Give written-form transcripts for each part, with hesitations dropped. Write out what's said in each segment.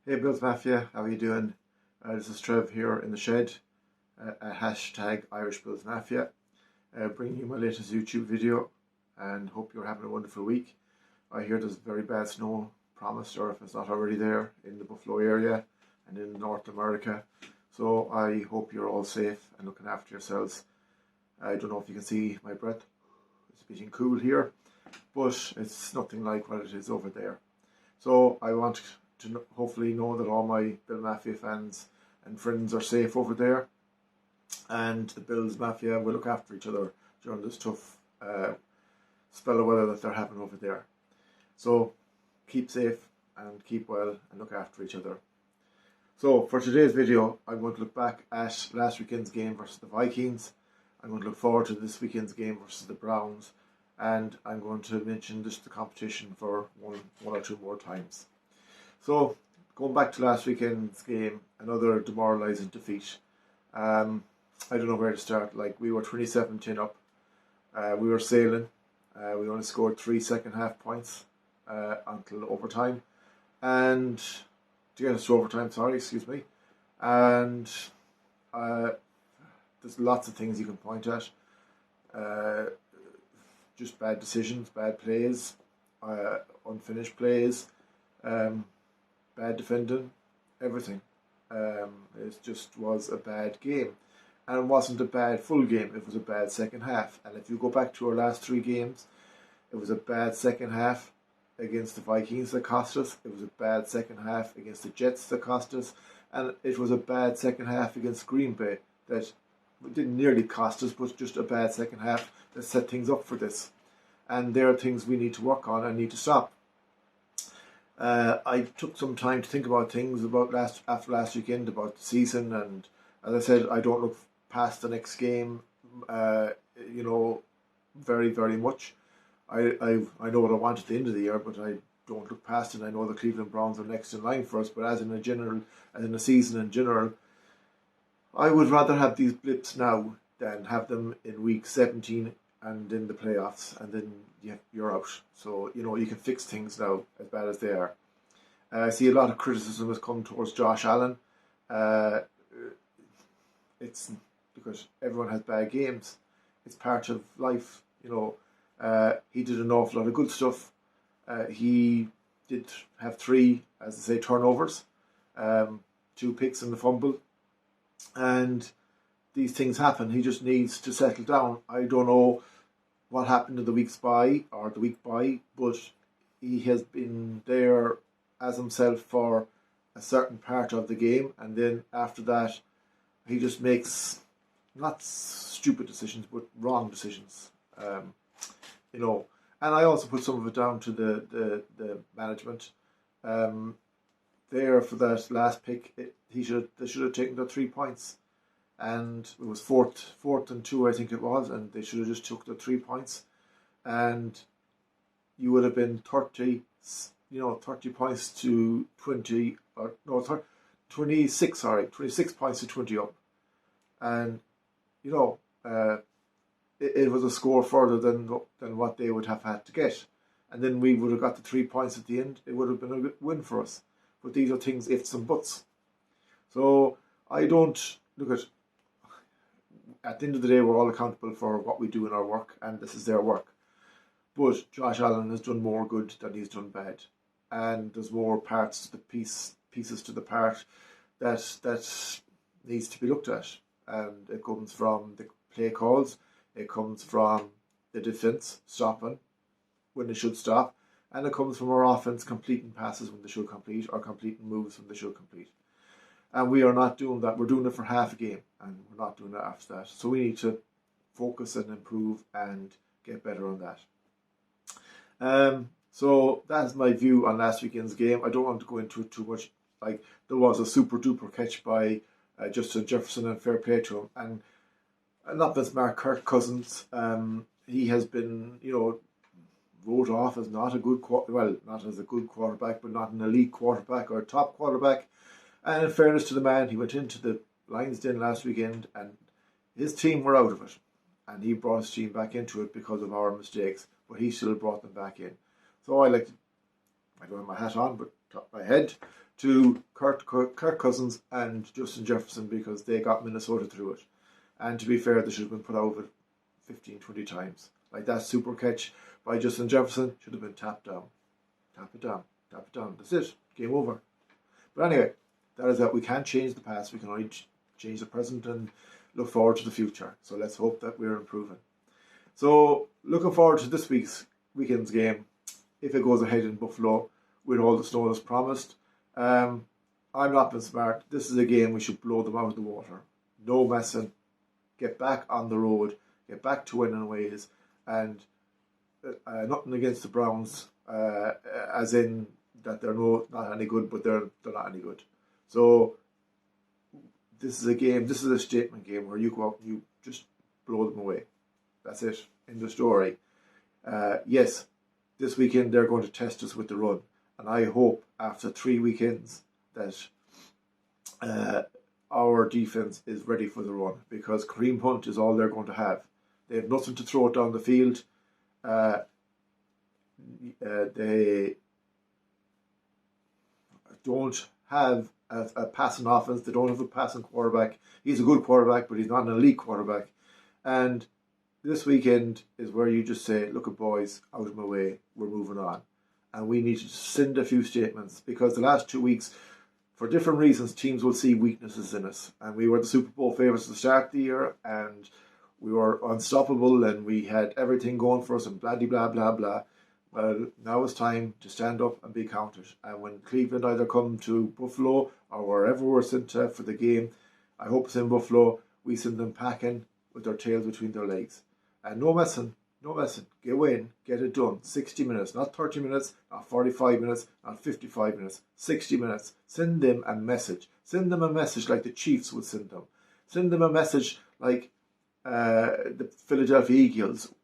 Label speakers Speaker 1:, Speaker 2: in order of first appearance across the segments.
Speaker 1: Hey Bills Mafia, how are you doing? This is Trev here in the shed, hashtag Irish Bills Mafia, bringing you my latest YouTube video and hope you're having a wonderful week. I hear there's very bad snow promised, or if it's not already there, in the Buffalo area and in North America. So I hope you're all safe and looking after yourselves. I don't know if you can see my breath. It's getting cool here, but it's nothing like what it is over there. So I want to hopefully know that all my Bill Mafia fans and friends are safe over there, and the Bills Mafia will look after each other during this tough spell of weather that they're having over there. So keep safe and keep well and look after each other. So for today's video, I'm going to look back at last weekend's game versus the Vikings. I'm going to look forward to this weekend's game versus the Browns, and I'm going to mention just the competition for one or two more times. So, going back to last weekend's game, another demoralising defeat. I don't know where to start. Like, we were 27-10 up. We were sailing. We only scored 3 second half points until overtime. And to get us to overtime, And there's lots of things you can point at. Just bad decisions, bad plays, unfinished plays. Bad defending, everything. It just was a bad game. And it wasn't a bad full game, it was a bad second half. And if you go back to our last 3 games, it was a bad second half against the Vikings that cost us. It was a bad second half against the Jets that cost us. And it was a bad second half against Green Bay that didn't nearly cost us, but just a bad second half that set things up for this. And there are things we need to work on and need to stop. I took some time to think about things after last weekend, about the season, and as I said, I don't look past the next game, very, very much. I know what I want at the end of the year, but I don't look past it. I know the Cleveland Browns are next in line for us, but as in a season in general, I would rather have these blips now than have them in week 17 and in the playoffs, and then you're out. So, you can fix things now, as bad as they are. I see a lot of criticism has come towards Josh Allen. It's because everyone has bad games. It's part of life, He did an awful lot of good stuff. He did have 3, as I say, turnovers, 2 picks and the fumble. And these things happen. He just needs to settle down. I don't know what happened in the week by, but he has been there as himself for a certain part of the game, and then after that he just makes not stupid decisions but wrong decisions. And I also put some of it down to the management. There for that last pick, they should have taken the 3 points. And it was fourth and 2, I think it was, and they should have just took the 3 points, and you would have been 30 points to 20, 26 points to 20 up, and it was a score further than what they would have had to get, and then we would have got the 3 points at the end. It would have been a win for us. But these are things, ifs and buts. So I don't look at the end of the day, we're all accountable for what we do in our work, and this is their work. But Josh Allen has done more good than he's done bad, and there's more parts to the pieces to the part that needs to be looked at, and it comes from the play calls, it comes from the defense stopping when they should stop, and it comes from our offense completing passes when they should complete, or completing moves when they should complete. And we are not doing that. We're doing it for half a game, and we're not doing it after that. So we need to focus and improve and get better on that. So that's my view on last weekend's game. I don't want to go into it too much. Like, there was a super duper catch by Justin Jefferson, and fair play to him. And not this Mark Kirk Cousins. He has been, wrote off as not a good not as a good quarterback, but not an elite quarterback or a top quarterback. And in fairness to the man, he went into the Lions Den last weekend and his team were out of it. And he brought his team back into it because of our mistakes, but he still brought them back in. So I don't have my hat on, but top my head to Kirk Cousins and Justin Jefferson because they got Minnesota through it. And to be fair, they should have been put over 15, 20 times. Like that super catch by Justin Jefferson should have been tapped down. Tap it down. Tap it down. That's it. Game over. But anyway, that is that. We can't change the past. We can only change the present and look forward to the future. So let's hope that we're improving. So looking forward to this weekend's game. If it goes ahead in Buffalo with all the snow as promised. I'm not being smart. This is a game we should blow them out of the water. No messing. Get back on the road. Get back to winning ways. And nothing against the Browns, as in that they're not any good, but they're not any good. So this is a game. This is a statement game where you go out and you just blow them away. That's it. End of story. Yes, this weekend they're going to test us with the run. And I hope after 3 weekends that our defense is ready for the run, because Kareem Hunt is all they're going to have. They have nothing to throw it down the field. They don't have a passing offense. They don't have a passing quarterback. He's a good quarterback, but he's not an elite quarterback. And this weekend is where you just say, look at boys, out of my way, we're moving on. And we need to send a few statements, because the last 2 weeks, for different reasons, teams will see weaknesses in us. And we were the Super Bowl favourites at the start of the year, and we were unstoppable, and we had everything going for us, and blah, blah, blah, blah. Well, now it's time to stand up and be counted. And when Cleveland either come to Buffalo or wherever we're sent to for the game, I hope it's in Buffalo, we send them packing with their tails between their legs. And no messing. No messing. Go in, get it done. 60 minutes, not 30 minutes, not 45 minutes, not 55 minutes. 60 minutes. Send them a message. Send them a message like the Chiefs would send them. Send them a message like the Philadelphia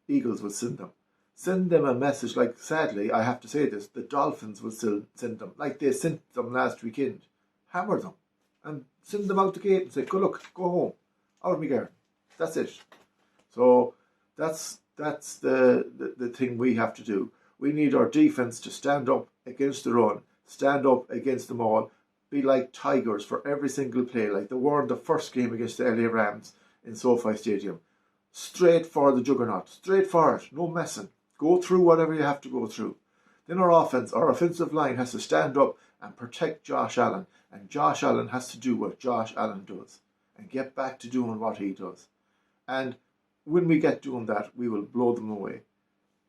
Speaker 1: Eagles would send them. Send them a message like, sadly, I have to say this, the Dolphins would still send them, like they sent them last weekend. Hammer them. And send them out the gate and say, go home. Out of my garden. That's it. So that's the thing we have to do. We need our defense to stand up against the run, stand up against them all, be like tigers for every single play, like they were in the first game against the LA Rams in SoFi Stadium. Straight for the juggernaut, straight for it, no messing. Go through whatever you have to go through. Then our offensive line has to stand up and protect Josh Allen, and Josh Allen has to do what Josh Allen does and get back to doing what he does. And when we get doing that, we will blow them away.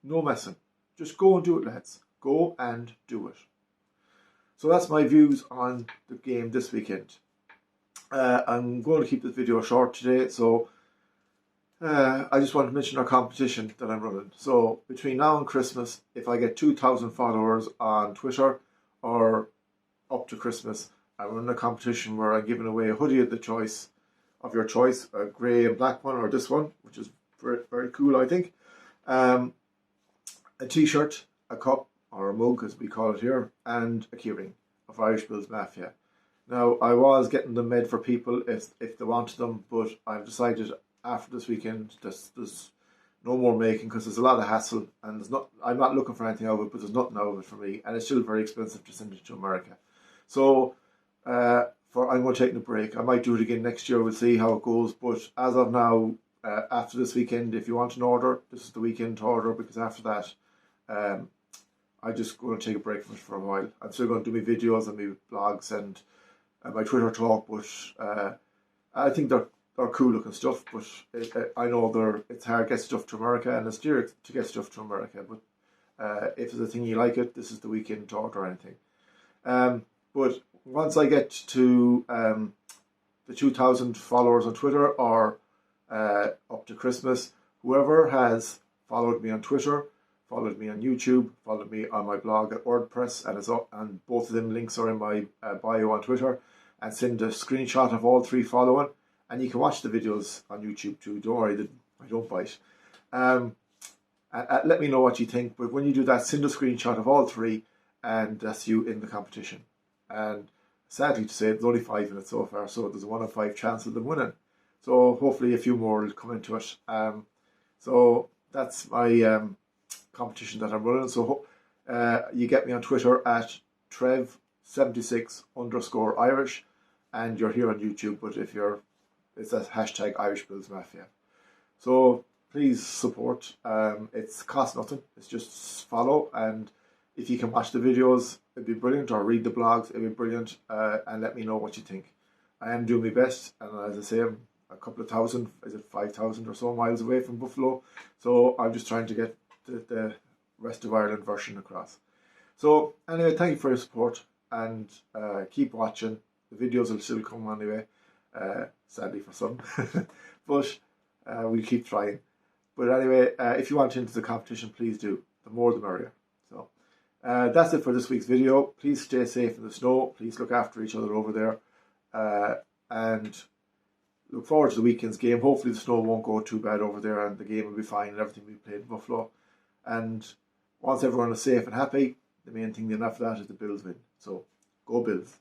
Speaker 1: No messing. Just go and do it, lads. Go and do it. So that's my views on the game this weekend. I'm going to keep this video short today, so I just want to mention our competition that I'm running. So between now and Christmas, if I get 2,000 followers on Twitter, or up to Christmas, I'm running a competition where I'm giving away a hoodie of your choice, a grey and black one, or this one, which is very, very cool, I think. A t-shirt, a cup, or a mug as we call it here, and a keyring of Irish Bills Mafia. Now, I was getting them made for people if they wanted them, but I've decided after this weekend there's no more making, because there's a lot of hassle, and I'm not looking for anything out of it, but there's nothing out of it for me, and it's still very expensive to send it to America. So I'm going to take a break. I might do it again next year. We'll see how it goes. But as of now, after this weekend, if you want an order, this is the weekend to order, because after that, I'm just going to take a break from it for a while. I'm still going to do my videos and my blogs and my Twitter talk, but I think they're cool looking stuff. But I know it's hard to get stuff to America, and it's dear to get stuff to America. But if it's a thing you like it, this is the weekend to order anything. But once I get to the 2,000 followers on Twitter, or up to Christmas, whoever has followed me on Twitter, followed me on YouTube, followed me on my blog at WordPress, and both of them links are in my bio on Twitter, and send a screenshot of all 3 following, and you can watch the videos on YouTube too. Don't worry, I don't bite. Let me know what you think, but when you do that, send a screenshot of all 3, and that's you in the competition. And sadly to say, there's only 5 in it so far, so there's a 1 in 5 chance of them winning. So hopefully a few more will come into it. So that's my competition that I'm running. So you get me on Twitter at Trev 76_Irish, and you're here on YouTube. But if you're, it's a hashtag Irish Bills Mafia. So please support. It's cost nothing. It's just follow, and if you can watch the videos, it'd be brilliant, or read the blogs, it'd be brilliant, and let me know what you think. I am doing my best, and as I say, I'm a couple of thousand, is it 5,000 or so miles away from Buffalo, so I'm just trying to get the rest of Ireland version across. So anyway, thank you for your support, and keep watching. The videos will still come anyway, sadly for some, but we'll keep trying. But anyway, if you want to enter the competition, please do. The more the merrier. So that's it for this week's video. Please stay safe in the snow. Please look after each other over there, and look forward to the weekend's game. Hopefully the snow won't go too bad over there, and the game will be fine, and everything will be played in Buffalo. And once everyone is safe and happy, the main thing then after that is the Bills win. So go Bills.